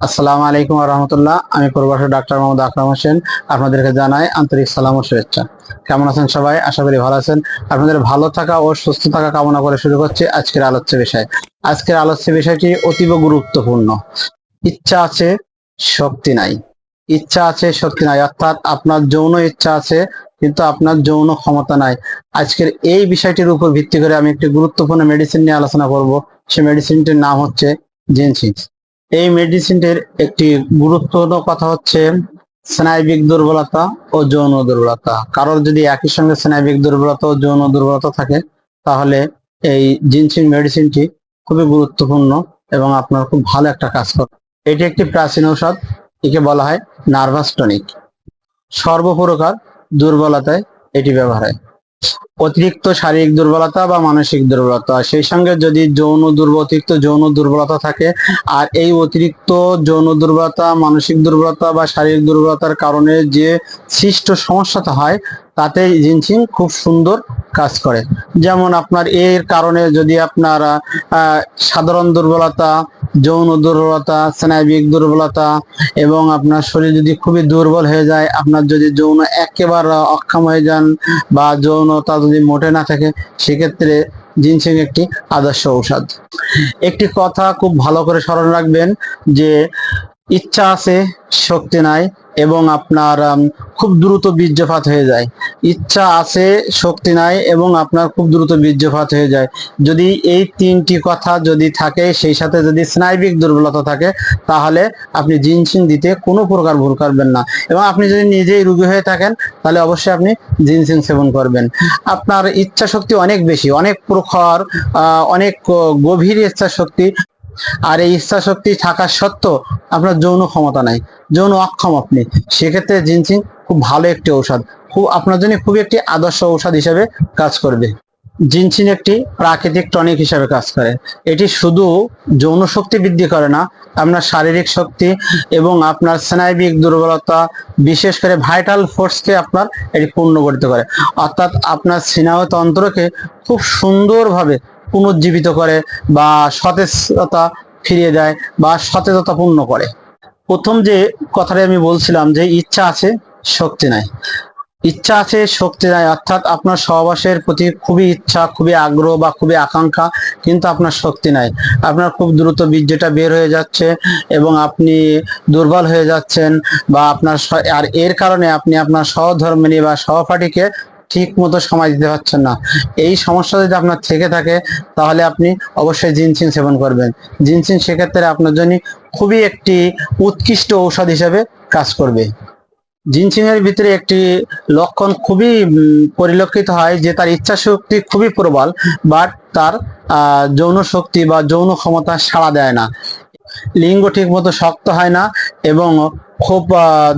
আসসালামু আলাইকুম রহমতুল্লাহ। আমি প্রভাষক ডাক্তার মোহাম্মদ আকরাম হোসেন আপনাদেরকে জানাই আন্তরিক সালাম ও শুভেচ্ছা। কেমন আছেন সবাই? আশা করি ভালো আছেন। আপনাদের ভালো থাকা ও সুস্থ থাকা কামনা করে শুরু করছি আজকের আলোচ্য বিষয়। আজকের আলোচ্য বিষয়টি অতীব গুরুত্বপূর্ণ। ইচ্ছা আছে, শক্তি নাই। ইচ্ছা আছে, শক্তি নাই, অর্থাৎ আপনার যৌন ইচ্ছা আছে কিন্তু আপনার যৌন ক্ষমতা নাই। আজকের এই বিষয়টির উপর ভিত্তি করে আমি একটি গুরুত্বপূর্ণ মেডিসিন নিয়ে আলোচনা করব। সেই মেডিসিনটির নাম হচ্ছে জিনসিং। এই মেডিসিনটির একটি গুরুত্বপূর্ণ কথা হচ্ছে স্নায়বিক দুর্বলতা ও যৌন দুর্বলতা। কারোর যদি একই সঙ্গে স্নায়বিক দুর্বলতা ও যৌন দুর্বলতা থাকে তাহলে এই জিনসিং মেডিসিনটি খুবই গুরুত্বপূর্ণ এবং আপনার খুব ভালো একটা কাজ করে। এটি একটি প্রাচীন ঔষধ। একে বলা হয় নার্ভাস টনিক। সর্বপ্রকার দুর্বলতায় এটি ব্যবহার হয়। অতিরিক্ত শারীরিক দুর্বলতা বা মানসিক দুর্বলতা, সেই সঙ্গে যদি অতিরিক্ত যৌন দুর্বলতা থাকে, আর এই অতিরিক্ত যৌন দুর্বলতা, মানসিক দুর্বলতা বা শারীরিক দুর্বলতার কারণে যে সৃষ্ট সমস্যাটা হয় তাতে জিনসিং খুব সুন্দর কাজ করে। যেমন আপনার এর কারণে যদি আপনার সাধারণ দুর্বলতা, যৌন দুর্বলতা, স্নায়বিক দুর্বলতা এবং আপনার শরীর যদি খুবই দুর্বল হয়ে যায়, আপনার যদি যৌন একেবারে অক্ষম হয়ে যান বা যৌনতা যদি মোটে না থাকে, সেক্ষেত্রে জিনসিং একটি আদর্শ ঔষধ। একটি কথা খুব ভালো করে স্মরণ রাখবেন যে ইচ্ছা আছে, শক্তি নাই এবং আপনার খুব দ্রুত বীর্যপাত হয়ে যায়। ইচ্ছা আছে, শক্তি নাই এবং আপনার খুব দ্রুত বীর্যপাত হয়ে যায়। যদি এই তিনটি কথা যদি থাকে, সেই সাথে যদি স্নায়বিক দুর্বলতা থাকে, তাহলে আপনি জিনসিং দিতে কোনো প্রকার ভুল করবেন না। এবং আপনি যদি নিজেই রোগী হয়ে থাকেন তাহলে অবশ্যই আপনি জিনসিং সেবন করবেন। আপনার ইচ্ছা শক্তি অনেক বেশি, অনেক প্রখর, অনেক গভীর ইচ্ছা শক্তি। আর এই ইচ্ছা শক্তি থাকা সত্ত্বেও আপনার যৌন ক্ষমতা নাই, যৌন অক্ষম আপনি, সেক্ষেত্রে জিনসিং খুব ভালো একটি ঔষধ, খুব আপনার জন্য খুবই একটি আদর্শ ঔষধ হিসেবে কাজ করবে। জিনসিং একটি প্রাকৃতিক টনিক হিসেবে কাজ করে। এটি শুধু যৌন শক্তি বৃদ্ধি করে না, আপনার শারীরিক শক্তি এবং আপনার স্নায়বিক দুর্বলতা, বিশেষ করে ভাইটাল ফোর্সকে আপনার এটি পূর্ণ করতে করে। অর্থাৎ আপনার স্নায়ুতন্ত্রকে খুব সুন্দরভাবে পুনর্জীবিত করে বা সতেজতা ফিরিয়ে দেয় বা সতেজতা পূর্ণ করে। প্রথম যে কথাটা আমি বলছিলাম যে ইচ্ছা আছে, শক্তি নাই। ইচ্ছা আছে, শক্তি নাই, অর্থাৎ আপনার সহবাসের প্রতি খুবই ইচ্ছা, খুবই আগ্রহ বা খুবই আকাঙ্ক্ষা, কিন্তু আপনার শক্তি নাই। আপনার খুব দ্রুত বীর্যটা বের হয়ে যাচ্ছে এবং আপনি দুর্বল হয়ে যাচ্ছেন বা আপনার আর এর কারণে আপনি আপনার সহধর্মিণী বা সহপাঠীকে ঠিক মতো সময় দিতে পারছেন না। এই সমস্যা যদি আপনার থেকে থাকে তাহলে আপনি অবশ্যই জিনসিং সেবন করবেন। জিনসিং সেক্ষেত্রে আপনার জন্য খুবই একটি উৎকৃষ্ট ঔষধ হিসেবে কাজ করবে। জিনসিং এর ভিতরে একটি লক্ষণ খুবই পরিলক্ষিত হয় যে তার ইচ্ছা শক্তি খুবই প্রবল, বাট তার যৌন শক্তি বা যৌন ক্ষমতা সাড়া দেয় না। লিঙ্গ ঠিক মতো শক্ত হয় না এবং খুব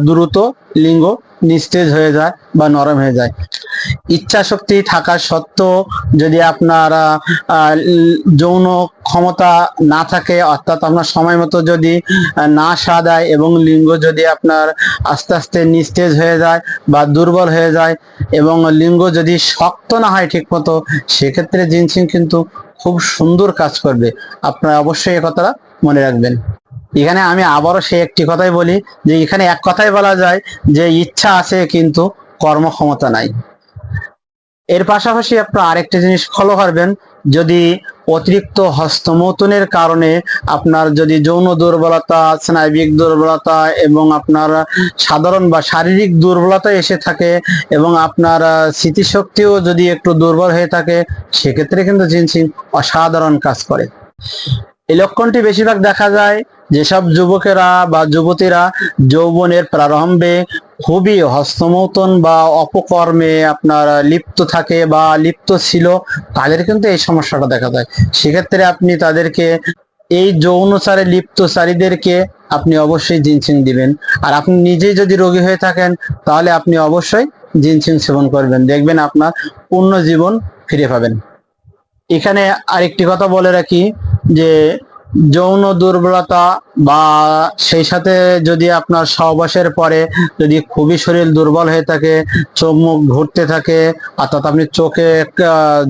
দ্রুত লিঙ্গ নিস্তেজ হয়ে যায় বা নরম হয়ে যায়। ইচ্ছা শক্তি থাকা সত্ত্বেও যদি আপনার যৌন ক্ষমতা না থাকে, অর্থাৎ আপনার সময় মতো যদি না সাদায় এবং লিঙ্গ যদি আপনার আস্তে আস্তে নিস্তেজ হয়ে যায় বা দুর্বল হয়ে যায় এবং লিঙ্গ যদি শক্ত না হয় ঠিক মতো, সেক্ষেত্রে জিনসিং কিন্তু খুব সুন্দর কাজ করবে। আপনারা অবশ্যই এই কথাটা মনে রাখবেন। এখানে আমি আবারও সেই একটি কথাই বলি যে এখানে এক কথাই বলা যায় যে ইচ্ছা আছে কিন্তু কর্মক্ষমতা নাই। এর পাশাপাশি আপনার আরেকটা জিনিস ফলো করবেন, যদি অতিরিক্ত হস্তমৈথুনের কারণে আপনার যদি যৌন দুর্বলতা, স্নায়বিক দুর্বলতা এবং আপনার সাধারণ বা শারীরিক দুর্বলতা এসে থাকে এবং আপনার স্মৃতিশক্তিও যদি একটু দুর্বল হয়ে থাকে, সেক্ষেত্রে কিন্তু জিনসিং অসাধারণ কাজ করে। এই লক্ষণটি বেশিরভাগ দেখা যায় যেসব যুবকেরা বা যুবতীরা যৌবনের প্রারম্ভে খুবই হস্তমৈথুন বা অপকর্মে আপনার লিপ্ত থাকে বা লিপ্ত ছিল, তাদের কিন্তু এই সমস্যাটা দেখা যায়। সেক্ষেত্রে আপনি তাদেরকে, এই যৌনচারে লিপ্তচারীদেরকে আপনি অবশ্যই জিনসিং দিবেন। আর আপনি নিজেই যদি রোগী হয়ে থাকেন তাহলে আপনি অবশ্যই জিনসিং সেবন করবেন, দেখবেন আপনার পূর্ণ জীবন ফিরে পাবেন। এখানে আরেকটি কথা বলে রাখি যে যৌন দুর্বলতা বা সেই সাথে যদি আপনার সহবাসের পরে যদি খুবই শরীর দুর্বল হয়ে থাকে, চোখ মুখ ঘুরতে থাকে, অর্থাৎ আপনি চোখে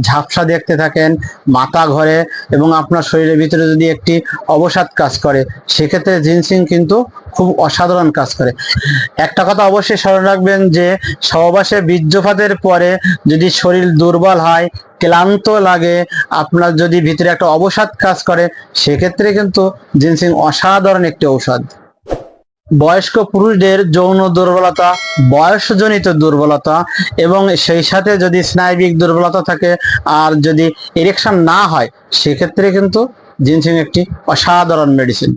ঝাপসা দেখতে থাকেন, মাথা ঘোরে এবং আপনার শরীরের ভিতরে যদি একটি অবসাদ কাজ করে, সেক্ষেত্রে জিনসিং কিন্তু খুব অসাধারণ কাজ করে। একটা কথা অবশ্যই স্মরণ রাখবেন যে সহবাসে বীর্যপাতের পরে যদি শরীর দুর্বল হয়, ক্লান্ত লাগে, আপনার যদি ভিতরে একটা অবসাদ কাজ করে, সেক্ষেত্রে কিন্তু জিনসিং অসাধারণ একটি ঔষধ। বয়স্ক পুরুষদের যৌন দুর্বলতা, বয়সজনিত দুর্বলতা এবং সেই সাথে যদি স্নায়বিক দুর্বলতা থাকে আর যদি ইরেকশন না হয়, সেক্ষেত্রে কিন্তু জিনসিং একটি অসাধারণ মেডিসিন।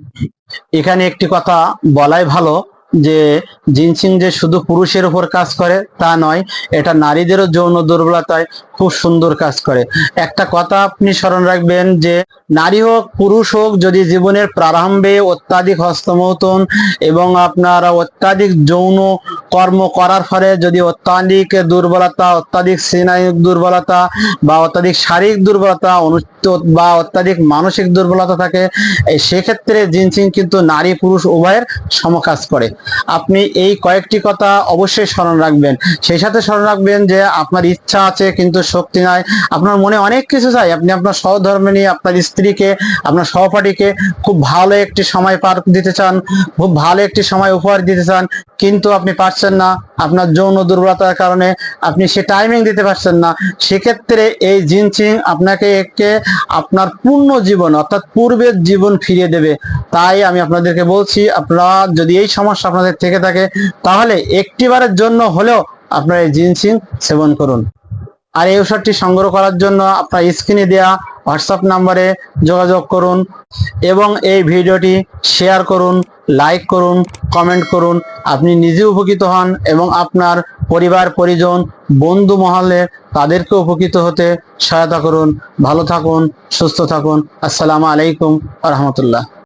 এখানে একটি কথা বলাই ভালো যে জিনসিং যে শুধু পুরুষের উপর কাজ করে তা নয়, এটা নারীদেরও যৌন দুর্বলতায় খুব সুন্দর কাজ করে। একটা কথা আপনি স্মরণ রাখবেন যে নারী হোক পুরুষ হোক, যদি জীবনের প্রারম্ভে অত্যাধিক হস্তমৈথুন এবং আপনার অত্যাধিক যৌন কর্ম করার ফলে যদি অত্যাধিক দুর্বলতা, অত্যাধিক স্নায়বিক দুর্বলতা বা অত্যাধিক শারীরিক দুর্বলতা বা অত্যাধিক মানসিক দুর্বলতা থাকে, সেক্ষেত্রে জিনসিং কিন্তু নারী পুরুষ উভয়ের সমকাজ করে। আপনি এই কয়েকটি কথা অবশ্যই স্মরণ রাখবেন। সেই সাথে স্মরণ রাখবেন যে আপনার ইচ্ছা আছে কিন্তু শক্তি নাই, আপনার মনে অনেক কিছু চাই, আপনি আপনার সহধর্মিণী, আপনার স্ত্রীকে, আপনার সহপাঠীকে খুব ভালো একটি সময় পার দিতে চান, খুব ভালো একটি সময় উপহার দিতে চান, কিন্তু আপনি পারছেন না, আপনার যৌন দুর্বলতার কারণে আপনি সে টাইমিং দিতে পারছেন না। সেক্ষেত্রে এই জিনসিং আপনাকে আপনার পূর্ণ জীবন অর্থাৎ পূর্বের জীবন ফিরিয়ে দেবে। তাই আমি আপনাদেরকে বলছি, আপনারা যদি এই সমস্যা আপনাদের থেকে থাকে, তাহলে একটিবারের জন্য হলেও আপনারা এই জিনসিং সেবন করুন। আর এই ঔষধটি সংগ্রহ করার জন্য আপনার স্ক্রিনে দেওয়া হোয়াটসঅ্যাপ নাম্বারে যোগাযোগ করুন এবং এই ভিডিওটি শেয়ার করুন, লাইক করুন, কমেন্ট করুন। আপনি নিজে উপকৃত হন এবং আপনার পরিবার পরিজন, বন্ধু মহলে তাদেরকে উপকৃত হতে সহায়তা করুন। ভালো থাকুন, সুস্থ থাকুন। আসসালামু আলাইকুম ওয়া রাহমাতুল্লাহ।